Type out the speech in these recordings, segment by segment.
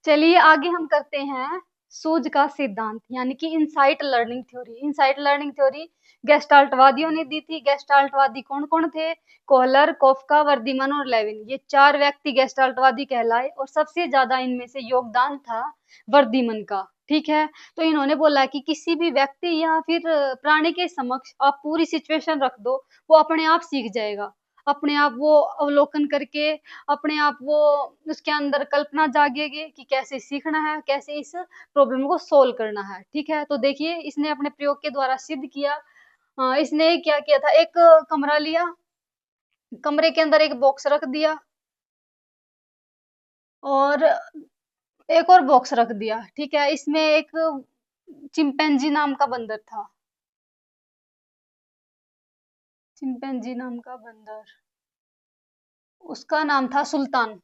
चलिए आगे हम करते हैं सूझ का सिद्धांत यानी कि insight learning theory. Insight learning theory गेस्टाल्टवादियों ने दी थी। गेस्टाल्टवादी कौन कौन थे? कोहलर, कोफका, वर्दीमन और लेविन। ये चार व्यक्ति गेस्टाल्टवादी कहलाए और सबसे ज्यादा इनमें से योगदान था वर्दीमन का। ठीक है, तो इन्होंने बोला कि किसी भी व्यक्ति या फिर प्राणी के समक्ष आप पूरी सिचुएशन रख दो, वो अपने आप सीख जाएगा। अपने आप वो अवलोकन करके अपने आप वो उसके अंदर कल्पना जागेगी कि कैसे सीखना है, कैसे इस प्रॉब्लम को सोल्व करना है। ठीक है, तो देखिए इसने अपने प्रयोग के द्वारा सिद्ध किया। इसने क्या किया था, एक कमरा लिया, कमरे के अंदर एक बॉक्स रख दिया और एक और बॉक्स रख दिया। ठीक है, इसमें एक चिंपैंजी नाम का बंदर था, चिंपैंजी नाम का बंदर, उसका नाम था सुल्तान।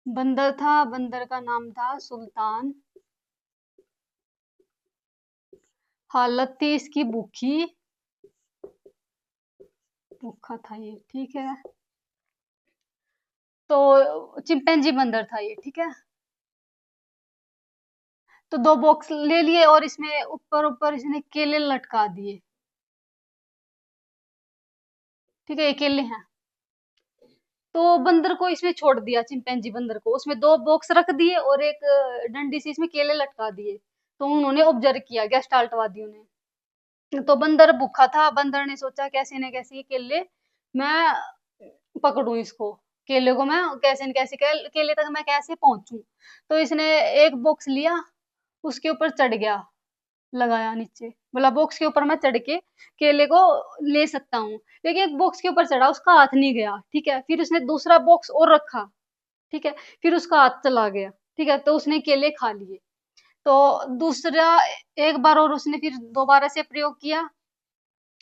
बंदर था, बंदर का नाम था सुल्तान। हालत थी इसकी भूखी, भूखा था ये। ठीक है, तो चिंपैंजी बंदर था ये। ठीक है, तो दो बॉक्स ले लिए और इसमें ऊपर ऊपर इसने केले लटका दिए। ठीक है, ये केले हैं, तो बंदर को इसमें छोड़ दिया, चिंपैंजी बंदर को। उसमें दो बॉक्स रख दिए और एक डंडी से इसमें केले लटका दिए। तो उन्होंने ऑब्जर्व किया गेस्टाल्टवादियों ने। तो बंदर भूखा था, बंदर ने सोचा कैसे न कैसे ये केले मैं पकड़ूं, इसको केले को मैं कैसे न कैसे केले तक मैं कैसे पहुंचूं। तो इसने एक बॉक्स लिया, उसके ऊपर चढ़ गया, लगाया नीचे, बोला बॉक्स के ऊपर मैं चढ़ के केले को ले सकता हूँ। लेकिन एक बॉक्स के ऊपर चढ़ा, उसका हाथ नहीं गया। ठीक है, फिर उसने दूसरा बॉक्स और रखा। ठीक है, फिर उसका हाथ चला गया। ठीक है, तो उसने केले खा लिए। तो दूसरा एक बार और उसने फिर दोबारा से प्रयोग किया,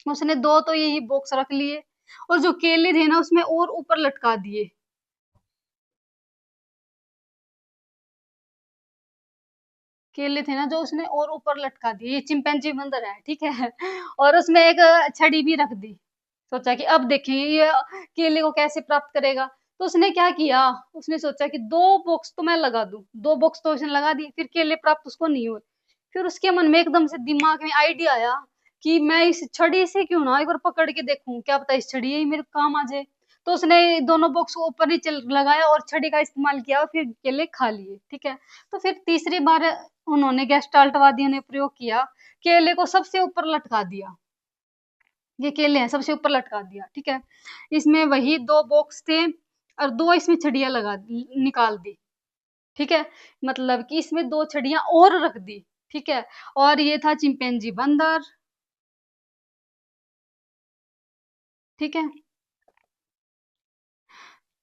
उसने दो तो यही बॉक्स रख लिए और जो केले थे ना उसमें और ऊपर लटका दिए। केले थे ना जो उसने और ऊपर लटका दिए, ये चिंपैंजी बंदर है। ठीक है, और उसमें एक छड़ी भी रख दी। सोचा कि अब देखेंगे ये केले को कैसे प्राप्त करेगा। तो उसने क्या किया, उसने सोचा कि दो बॉक्स तो मैं लगा दूं। दो बॉक्स तो उसने लगा दिए, फिर केले प्राप्त उसको नहीं हुए। फिर उसके मन में एकदम से दिमाग में आइडिया आया कि मैं इस छड़ी से क्यों ना एक बार पकड़ के देखूं, क्या पता इस छड़ी ही मेरे काम आ जाए। तो उसने दोनों बॉक्स को ऊपर नीचे लगाया और छड़ी का इस्तेमाल किया और फिर केले खा लिए। ठीक है, तो फिर तीसरी बार उन्होंने गेस्टाल्टवादियों ने प्रयोग किया, केले को सबसे ऊपर लटका दिया। ये केले हैं, सबसे ऊपर लटका दिया। ठीक है, इसमें वही दो बॉक्स थे और दो इसमें छड़ियां निकाल दी। ठीक है, मतलब कि इसमें दो छड़ियां और रख दी। ठीक है, और ये था चिंपैंजी बंदर। ठीक है,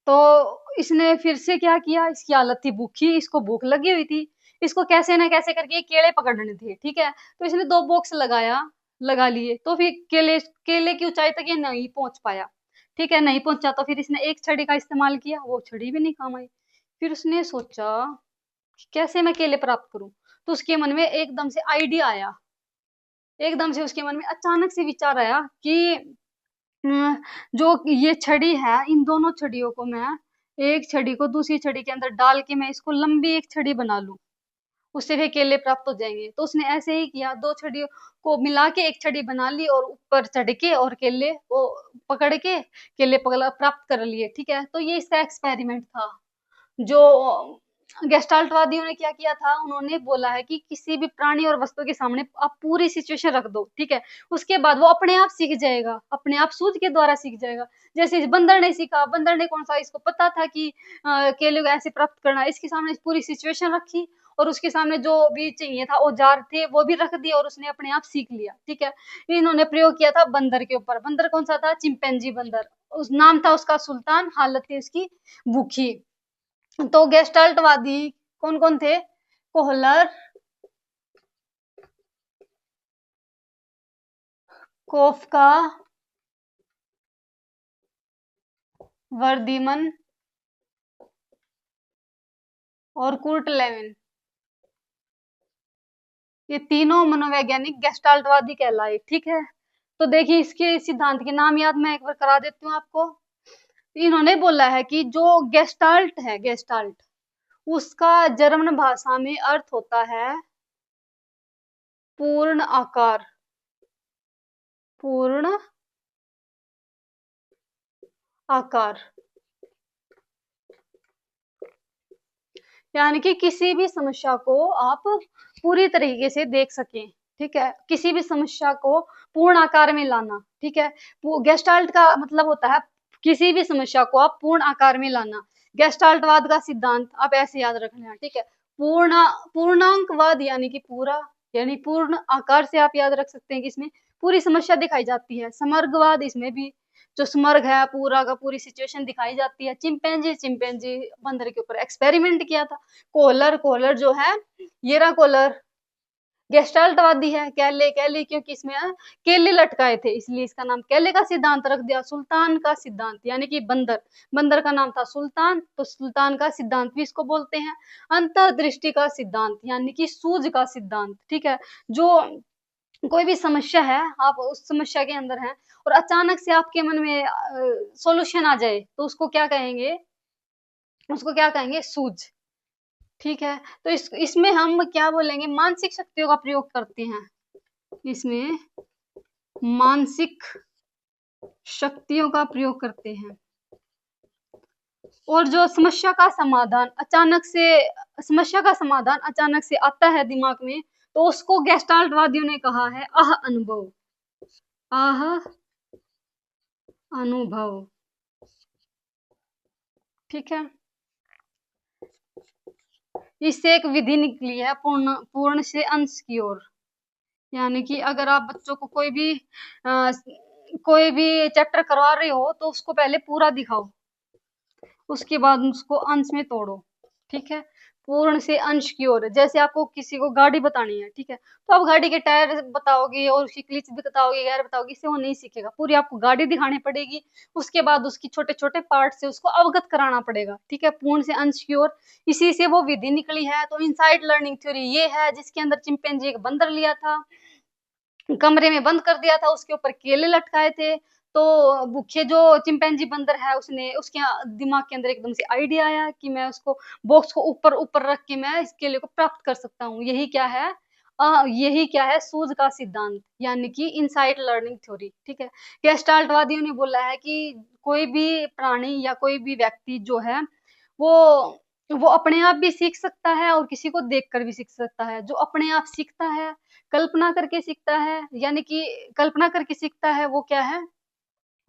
तो इसने फिर से क्या किया, इसकी हालत थी भूखी, इसको भूख लगी हुई थी, इसको कैसे ना कैसे करके ये केले पकड़ने थे। ठीक है, तो इसने दो बॉक्स लगा लिए, तो फिर केले केले की ऊंचाई तक ये नहीं पहुंच पाया। ठीक है, नहीं पहुंचा, तो फिर इसने एक छड़ी का इस्तेमाल किया, वो छड़ी भी नहीं काम आई। फिर उसने सोचा कि कैसे मैं केले प्राप्त करूं। तो उसके मन में एकदम से आइडिया आया, एकदम से उसके मन में अचानक से विचार आया कि जो ये छड़ी है, इन दोनों छड़ियों को मैं, एक छड़ी को दूसरी छड़ी के अंदर डाल के मैं इसको लंबी एक छड़ी बना लूं, उससे फिर केले प्राप्त हो जाएंगे। तो उसने ऐसे ही किया, दो छड़ियों को मिला के एक छड़ी बना ली और ऊपर चढ़ के और केले वो पकड़ के केले प्राप्त कर लिए। ठीक है, तो ये इसका एक्सपेरिमेंट था। जो गेस्टाल्टवादियों ने क्या किया था, उन्होंने बोला है कि किसी भी प्राणी और वस्तु के सामने आप पूरी सिचुएशन रख दो। ठीक है, उसके बाद वो अपने आप सीख जाएगा, अपने आप सूझ के द्वारा सीख जाएगा। जैसे इस बंदर ने सीखा, बंदर ने कौन सा, इसको पता था कि केले को ऐसे प्राप्त करना है, इसके सामने पूरी सिचुएशन रखी और उसके सामने जो भी चाहिए था औजार थे वो भी रख दिए और उसने अपने आप सीख लिया। ठीक है, इन्होंने प्रयोग किया था बंदर के ऊपर। बंदर कौन सा था? चिंपैंजी बंदर। उस नाम था उसका सुल्तान, हालत थी उसकी भूखी। तो गेस्टाल्टवादी कौन कौन थे? कोहलर, कोफका, वर्दीमन और कुर्ट लेविन। ये तीनों मनोवैज्ञानिक गेस्टाल्टवादी कहलाए। ठीक है, तो देखिए इसके सिद्धांत के नाम याद मैं एक बार करा देती हूँ आपको। इन्होंने बोला है कि जो गेस्टाल्ट है, गेस्टाल्ट उसका जर्मन भाषा में अर्थ होता है पूर्ण आकार। पूर्ण आकार यानी कि किसी भी समस्या को आप पूरी तरीके से देख सकें, ठीक है, किसी भी समस्या को पूर्ण आकार में लाना, ठीक है। गेस्टाल्ट का मतलब होता है किसी भी समस्या को आप पूर्ण आकार में लाना। गेस्टाल्टवाद का सिद्धांत आप ऐसे याद रखना, ठीक है। पूर्णांकवाद यानी कि पूरा, यानी पूर्ण आकार से आप याद रख सकते हैं कि इसमें पूरी समस्या दिखाई जाती है। समग्रवाद, इसमें भी जो स्मर्ग है पूरा का पूरी सिचुएशन दिखाई जाती है। चिंपैंजी बंदर के ऊपर एक्सपेरिमेंट किया था। कोहलर जो है, ये रहा कोहलर, गेस्टाल्टवादी है। कैले क्योंकि इसमें केले लटकाए थे, इसलिए इसका नाम केले का सिद्धांत रख दिया। सुल्तान का सिद्धांत यानी कि बंदर का नाम था सुल्तान, तो सुल्तान का सिद्धांत भी इसको बोलते हैं। अंतर्दृष्टि का सिद्धांत यानी कि सूझ का सिद्धांत, ठीक है। जो कोई भी समस्या है, आप उस समस्या के अंदर हैं और अचानक से आपके मन में सॉल्यूशन आ जाए, तो उसको क्या कहेंगे? सूझ, ठीक है। तो इसमें हम क्या बोलेंगे? मानसिक शक्तियों का प्रयोग करते हैं। इसमें मानसिक शक्तियों का प्रयोग करते हैं। और जो समस्या का समाधान अचानक से आता है दिमाग में, तो उसको गेस्टाल्टवादियों ने कहा है अनुभव। ठीक है। इससे एक विधि निकली है पूर्ण से अंश की ओर। यानी कि अगर आप बच्चों को कोई भी चैप्टर करवा रहे हो, तो उसको पहले पूरा दिखाओ, उसके बाद उसको अंश में तोड़ो, ठीक है। पूर्ण से अंश की ओर, जैसे आपको किसी को गाड़ी बतानी है, ठीक है, तो आप गाड़ी के टायर बताओगे और उसकी क्लिच भी बताओगे, गेयर बताओगे, इससे वो नहीं सीखेगा। पूरी आपको गाड़ी दिखानी पड़ेगी, उसके बाद उसकी छोटे छोटे पार्ट से उसको अवगत कराना पड़ेगा, ठीक है। पूर्ण से अंश की ओर, इसी से वो विधि निकली है। तो इनसाइड लर्निंग थ्योरी ये है, जिसके अंदर चिंपैंजी एक बंदर लिया था, कमरे में बंद कर दिया था, उसके ऊपर केले लटकाए थे। तो भूखे जो चिंपैंजी बंदर है, उसके दिमाग के अंदर एकदम से आइडिया आया कि मैं उसको बॉक्स को ऊपर ऊपर रख के मैं इस केले को प्राप्त कर सकता हूँ। यही क्या है? सूझ का सिद्धांत, यानी कि इनसाइट लर्निंग थ्योरी, ठीक है। गेस्टाल्टवादियों ने बोला है कि कोई भी प्राणी या कोई भी व्यक्ति जो है, वो वो अपने आप भी सीख सकता है और किसी को देखकर भी सीख सकता है। जो अपने आप सीखता है, कल्पना करके सीखता है, यानी कि कल्पना करके सीखता है, वो क्या है?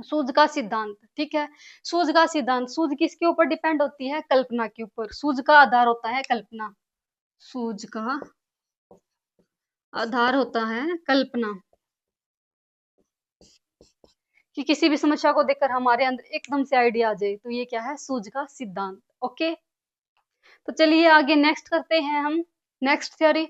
सूझ का सिद्धांत, ठीक है। सूझ किसके ऊपर डिपेंड होती है? कल्पना के ऊपर। सूझ का आधार होता है कल्पना। सूझ का आधार होता है कल्पना, कि किसी भी समस्या को देखकर हमारे अंदर एकदम से आइडिया आ जाए, तो ये क्या है? सूझ का सिद्धांत। ओके, तो चलिए आगे नेक्स्ट करते हैं हम, नेक्स्ट थ्योरी।